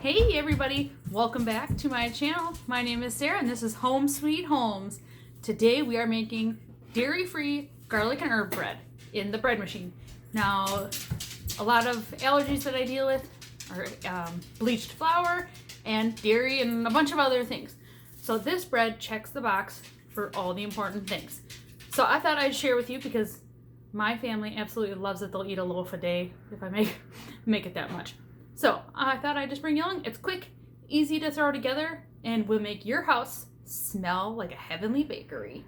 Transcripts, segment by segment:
Hey everybody, welcome back to my channel. My name is Sarah and this is Home Sweet Homes. Today we are making dairy-free garlic and herb bread in the bread machine. Now, a lot of allergies that I deal with are bleached flour and dairy and a bunch of other things. So this bread checks the box for all the important things. So I thought I'd share with you because my family absolutely loves it. They'll eat a loaf a day if I make it that much. So I thought I'd just bring you along. It's quick, easy to throw together, and will make your house smell like a heavenly bakery.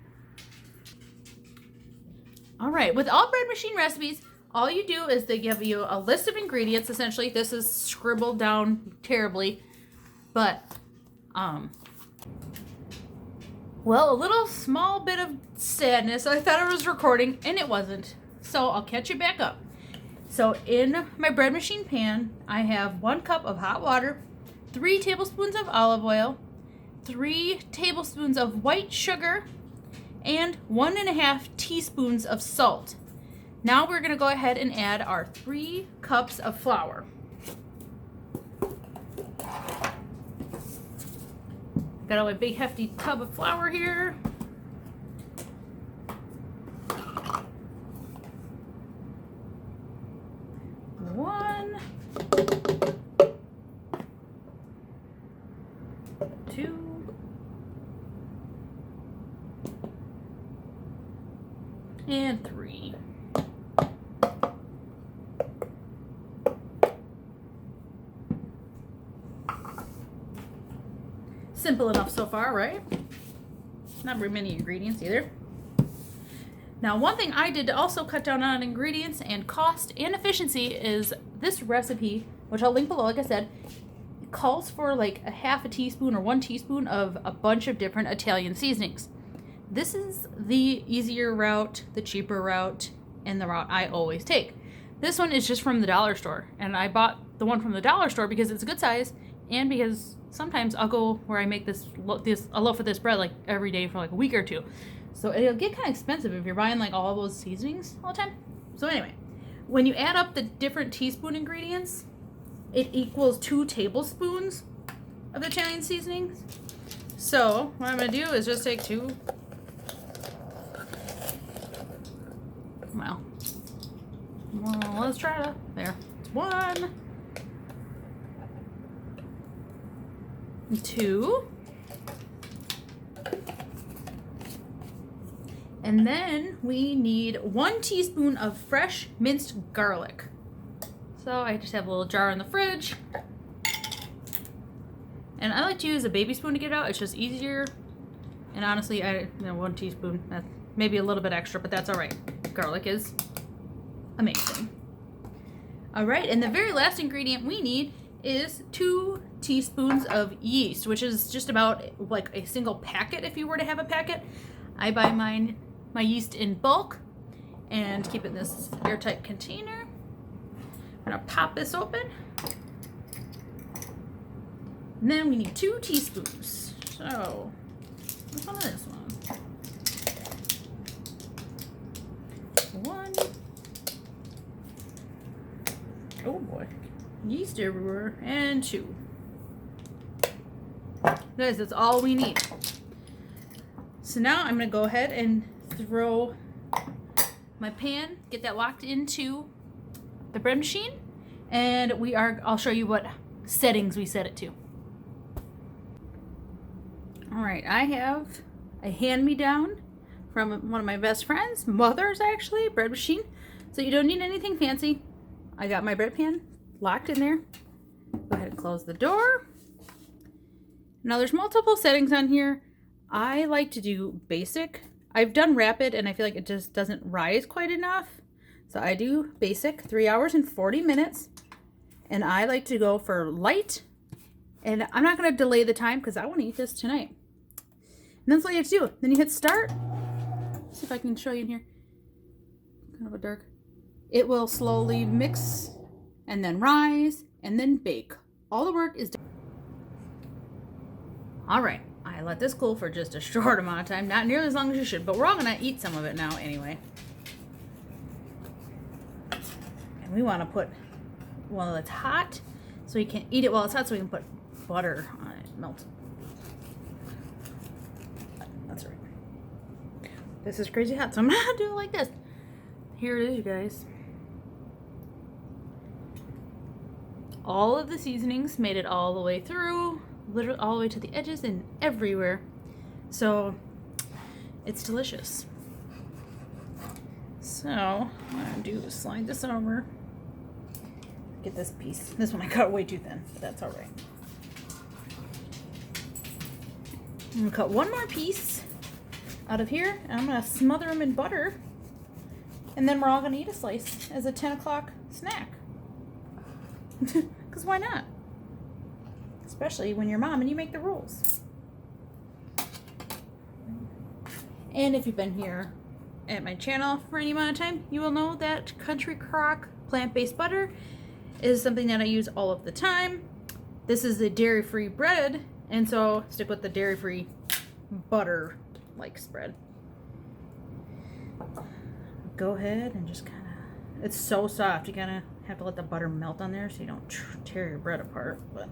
All right, with all bread machine recipes, all you do is they give you a list of ingredients. Essentially, this is scribbled down terribly, but well, a little small bit of sadness. I thought I was recording, and it wasn't. So I'll catch you back up. So in my bread machine pan, I have 1 cup of hot water, 3 tablespoons of olive oil, 3 tablespoons of white sugar, and 1.5 teaspoons of salt. Now we're gonna go ahead and add our 3 cups of flour. Got a big hefty tub of flour here. One, 2, and 3. Simple enough so far, right? Not very many ingredients either. Now, one thing I did to also cut down on ingredients and cost and efficiency is this recipe, which I'll link below, like I said, calls for like a half a teaspoon or 1 teaspoon of a bunch of different Italian seasonings. This is the easier route, the cheaper route, and the route I always take. This one is just from the dollar store, and I bought the one from the dollar store because it's a good size and because sometimes I'll go where I make a loaf of this bread like every day for like a week or 2. So it'll get kind of expensive if you're buying like all those seasonings all the time. So anyway, when you add up the different teaspoon ingredients, it equals 2 tablespoons of the Italian seasonings. So what I'm gonna do is just take 2. Well, let's try to, there, it's 1, 2. And then we need 1 teaspoon of fresh minced garlic. So I just have a little jar in the fridge. And I like to use a baby spoon to get it out. It's just easier. And honestly, 1 teaspoon, that's maybe a little bit extra, but that's all right. Garlic is amazing. All right, and the very last ingredient we need is 2 teaspoons of yeast, which is just about like a single packet if you were to have a packet. I buy my yeast in bulk and keep it in this airtight container. I'm gonna pop this open. And then we need 2 teaspoons. So, what's on this one? 1. Oh boy. Yeast everywhere. And 2. Guys, that's all we need. So now I'm gonna go ahead and throw my pan, get that locked into the bread machine, and I'll show you what settings we set it to. All right, I have a hand-me-down from one of my best friends, mother's actually, bread machine. So you don't need anything fancy. I got my bread pan locked in there. Go ahead and close the door. Now there's multiple settings on here. I like to do basic. I've done rapid and I feel like it just doesn't rise quite enough. So I do basic, 3 hours and 40 minutes. And I like to go for light. And I'm not gonna delay the time because I wanna eat this tonight. And that's all you have to do. Then you hit start. Let's see if I can show you in here. Kind of a dark. It will slowly mix and then rise and then bake. All the work is done. All right. I let this cool for just a short amount of time, not nearly as long as you should, but we're all gonna eat some of it now anyway. And we wanna put one that's hot So you can't eat it while it's hot, so we can put butter on it, melt. That's right. This is crazy hot, so I'm not doing it like this. Here it is, you guys. All of the seasonings made it all the way through, literally all the way to the edges and everywhere. So it's delicious. So what I'm gonna do is slide this over. Get this piece. This one I cut way too thin, but that's all right. I'm gonna cut one more piece out of here, and I'm gonna smother them in butter, and then we're all gonna eat a slice as a 10 o'clock snack. Because why not? Especially when you're mom and you make the rules. And if you've been here at my channel for any amount of time, you will know that Country Crock plant-based butter is something that I use all of the time. This is the dairy-free bread, and so stick with the dairy-free butter like spread. Go ahead and just kind of, it's so soft, you kind of have to let the butter melt on there so you don't tear your bread apart. But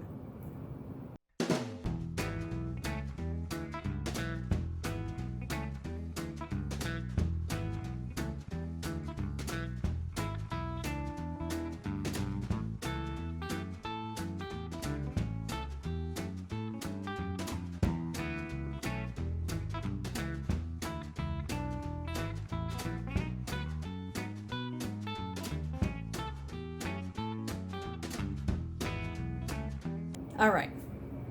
all right,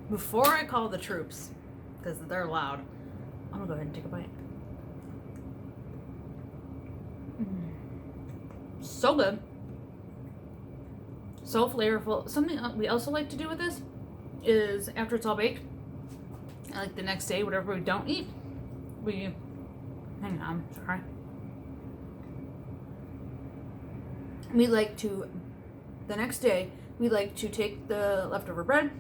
before I call the troops, because they're loud, I'm gonna go ahead and take a bite. So good, so flavorful. Something we also like to do with this is after it's all baked, like the next day, whatever we don't eat, hang on, sorry. We like to, the next day, we like to take the leftover bread,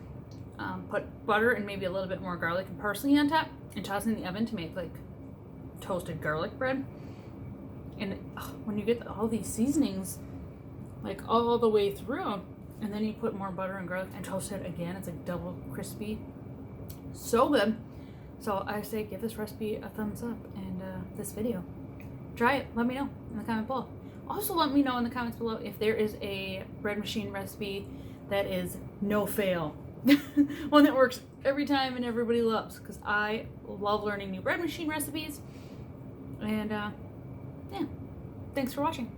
put butter and maybe a little bit more garlic and parsley on top, and toss it in the oven to make like toasted garlic bread. And when you get all these seasonings like all the way through, and then you put more butter and garlic and toast it again, it's like double crispy. So good. So I say give this recipe a thumbs up, and this video. Try it. Let me know in the comment below. Also, let me know in the comments below if there is a bread machine recipe that is no fail. One that works every time and everybody loves, because I love learning new bread machine recipes. And yeah, thanks for watching.